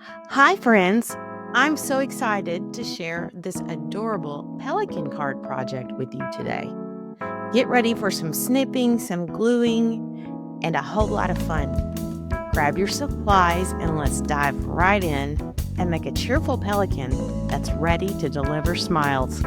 Hi, friends. I'm so excited to share this adorable pelican card project with you today. Get ready for some snipping, some gluing, and a whole lot of fun. Grab your supplies and let's dive right in and make a cheerful pelican that's ready to deliver smiles.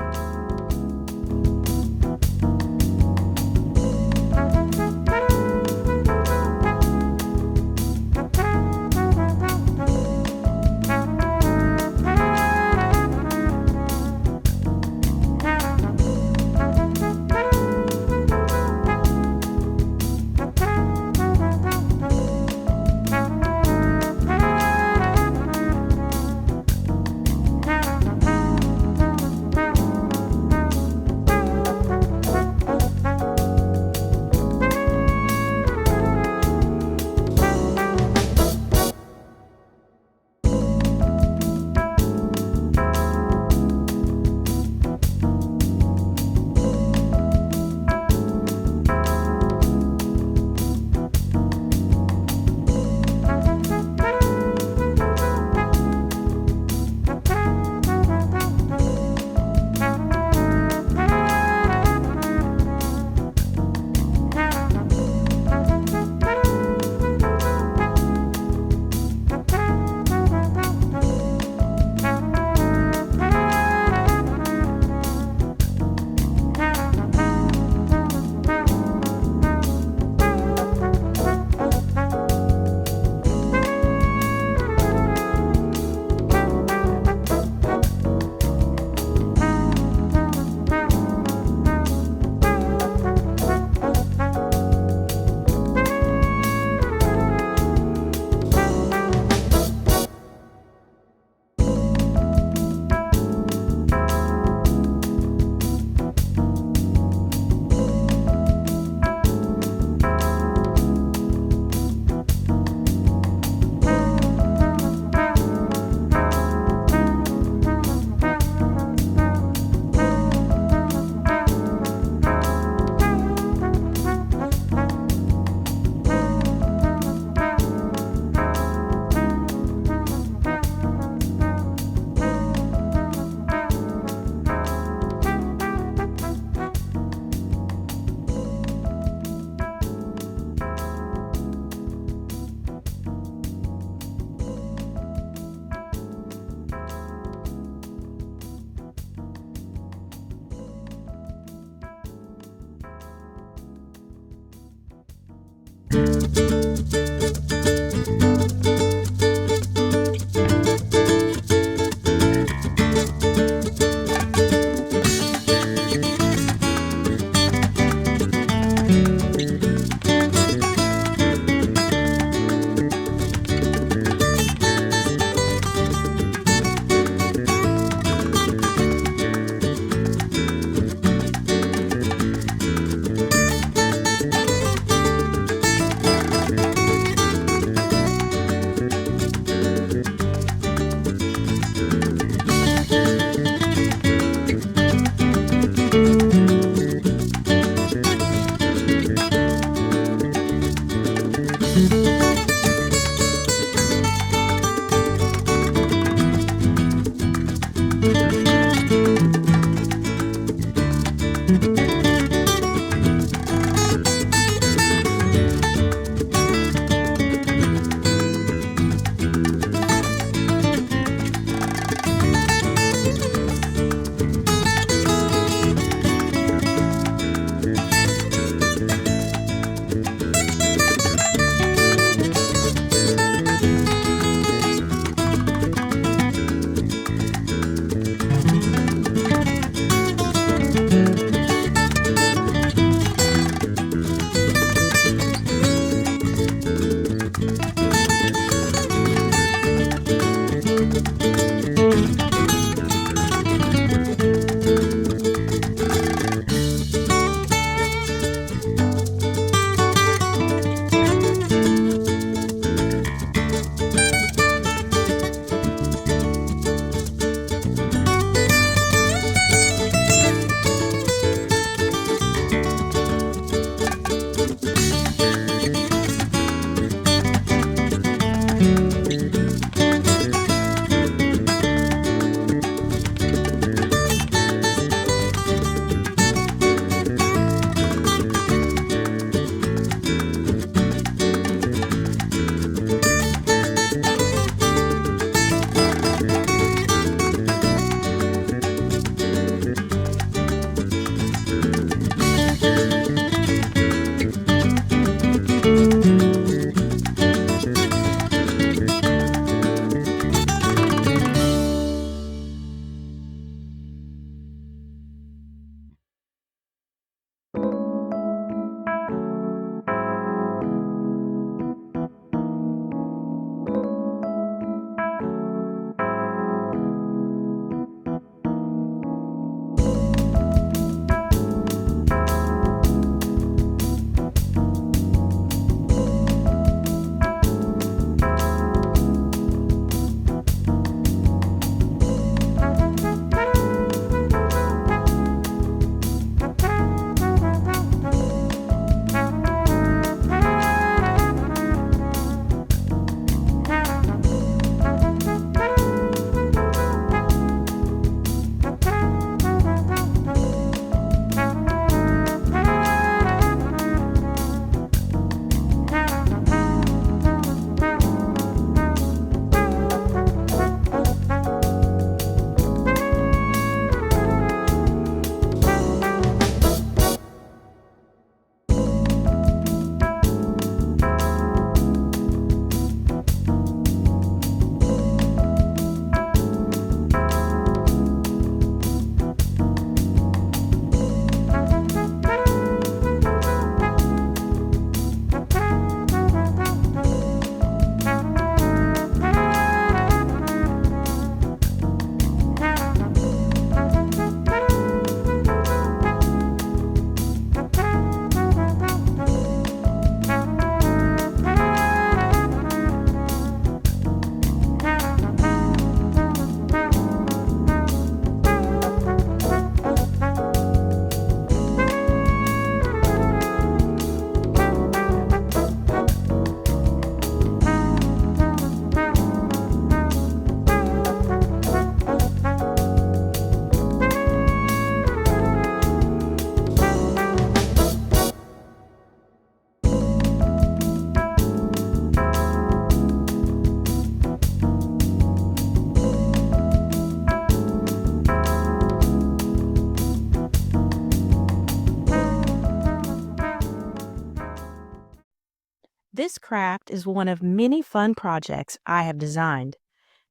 This craft is one of many fun projects I have designed.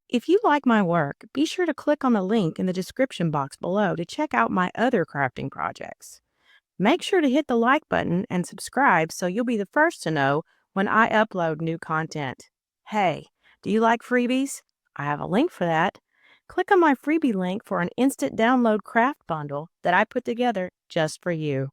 If you like my work, be sure to click on the link in the description box below to check out my other crafting projects. Make sure to hit the like button and subscribe so you'll be the first to know when I upload new content. Hey, do you like freebies? I have a link for that. Click on my freebie link for an instant download craft bundle that I put together just for you.